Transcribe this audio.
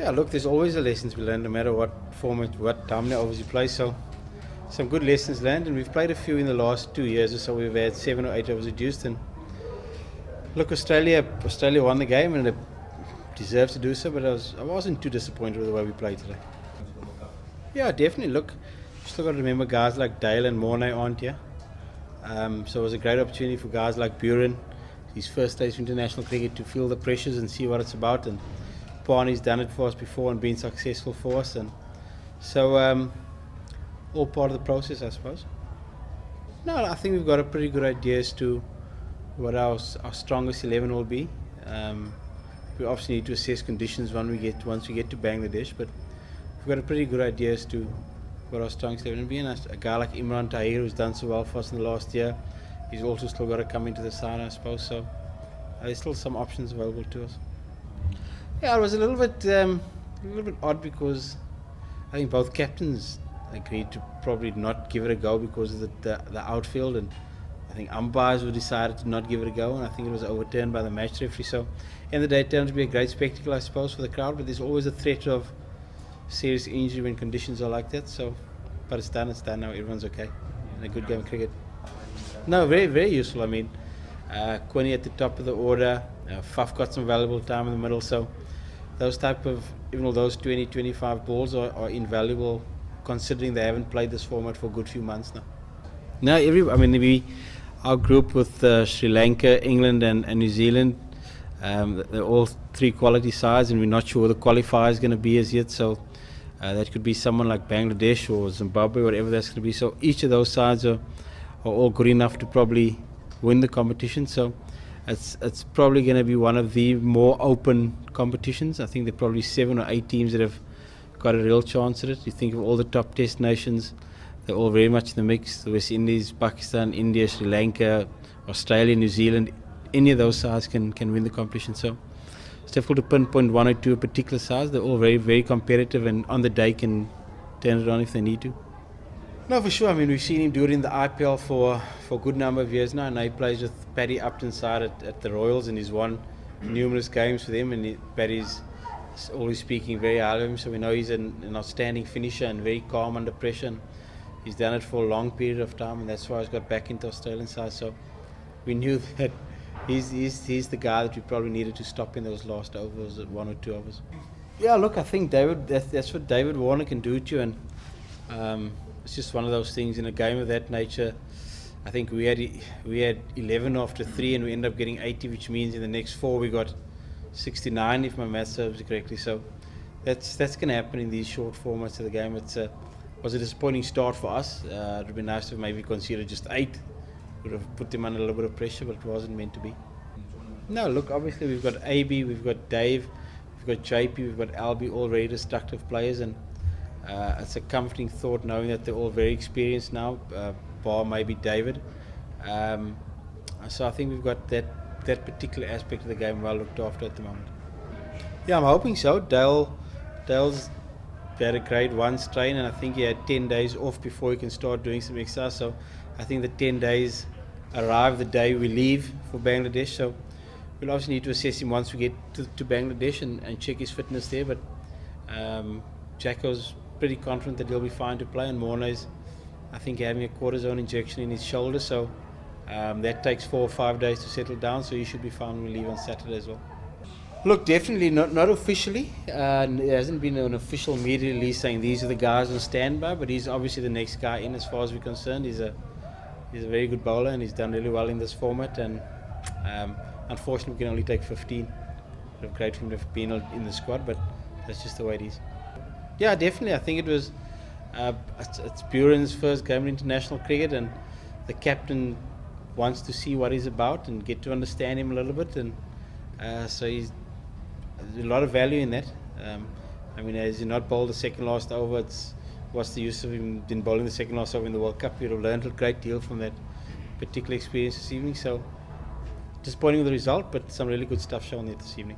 Yeah, look, there's always a lesson to be learned, no matter what format, what how many overs you play. So, some good lessons learned, and we've played a few in the last 2 years or so. We've had 7 or 8 overs reduced, and look, Australia won the game, and it deserves to do so. But I wasn't too disappointed with the way we played today. Yeah, definitely. Look, you still got to remember guys like Dale and Mornay aren't here. So it was a great opportunity for guys like Buren, his first stage of international cricket, to feel the pressures and see what it's about. And Parney's done it for us before and been successful for us, and so all part of the process, I suppose. No, I think we've got a pretty good idea as to what our strongest 11 will be. We obviously need to assess conditions once we get to Bangladesh, but we've got a pretty good idea as to what our strongest 11 will be. And a guy like Imran Tahir, who's done so well for us in the last year, he's also still got to come into the side, I suppose. So there's still some options available to us. Yeah, it was a little bit odd because I think both captains agreed to probably not give it a go because of the outfield, and I think umpires were decided to not give it a go, and I think it was overturned by the match referee. So, in the day, it turned to be a great spectacle, I suppose, for the crowd. But there's always a threat of serious injury when conditions are like that. So, but it's done now. Everyone's okay. And a good game of cricket. No, very, very useful. I mean, Quinny at the top of the order. Faf got some valuable time in the middle. So, those type of, even though those 20, 25 balls are invaluable, considering they haven't played this format for a good few months now. No, our group with Sri Lanka, England, and New Zealand, they're all three quality sides, and we're not sure who the qualifier is going to be as yet. So that could be someone like Bangladesh or Zimbabwe, whatever that's going to be. So each of those sides are all good enough to probably win the competition. So it's probably going to be one of the more open competitions. I think there are probably 7 or 8 teams that have got a real chance at it. You think of all the top test nations, they're all very much in the mix. The West Indies, Pakistan, India, Sri Lanka, Australia, New Zealand, any of those sides can win the competition. So it's difficult to pinpoint one or two particular sides. They're all very, very competitive, and on the day can turn it on if they need to. No, for sure. I mean, we've seen him do it in the IPL for a good number of years now. Now he plays with Paddy Upton's side at the Royals, and he's won numerous games for them. And Paddy's always speaking very highly of him, so we know he's an outstanding finisher and very calm under pressure. And he's done it for a long period of time, and that's why he's got back into Australian side. So we knew that he's the guy that we probably needed to stop in those last overs, 1 or 2 overs. Yeah, look, I think that's what David Warner can do to you, and it's just one of those things in a game of that nature. I think we had 11 after 3, and we ended up getting 80, which means in the next 4 we got 69, if my math serves correctly. So that's going to happen in these short formats of the game. It was a disappointing start for us. It would have been nice to have maybe considered just 8. Would have put them under a little bit of pressure, but it wasn't meant to be. No, look, obviously we've got AB, we've got Dave, we've got JP, we've got Albie, all very destructive players, and it's a comforting thought knowing that they're all very experienced now, bar maybe David. So I think we've got that particular aspect of the game well looked after at the moment. Yeah, I'm hoping so. Dale's had a grade 1 strain, and I think he had 10 days off before he can start doing some exercise. So I think the 10 days arrive the day we leave for Bangladesh. So we'll obviously need to assess him once we get to Bangladesh and check his fitness there. But Jacko's pretty confident that he'll be fine to play, and Mornay's, I think, having a cortisone injection in his shoulder. So that takes 4 or 5 days to settle down. So he should be fine when we leave on Saturday as well. Look, definitely not officially. There hasn't been an official media release saying these are the guys on standby, but he's obviously the next guy in as far as we're concerned. He's a very good bowler, and he's done really well in this format. And unfortunately, we can only take 15. It would have great for him to have been in the squad, but that's just the way it is. Yeah, definitely. I think it was it's Buren's first game in international cricket, and the captain wants to see what he's about and get to understand him a little bit, and so there's a lot of value in that. I mean, as he not bowled the second last over, what's the use of him in bowling the second last over in the World Cup? He'd have learned a great deal from that particular experience this evening. So disappointing with the result, but some really good stuff shown there this evening.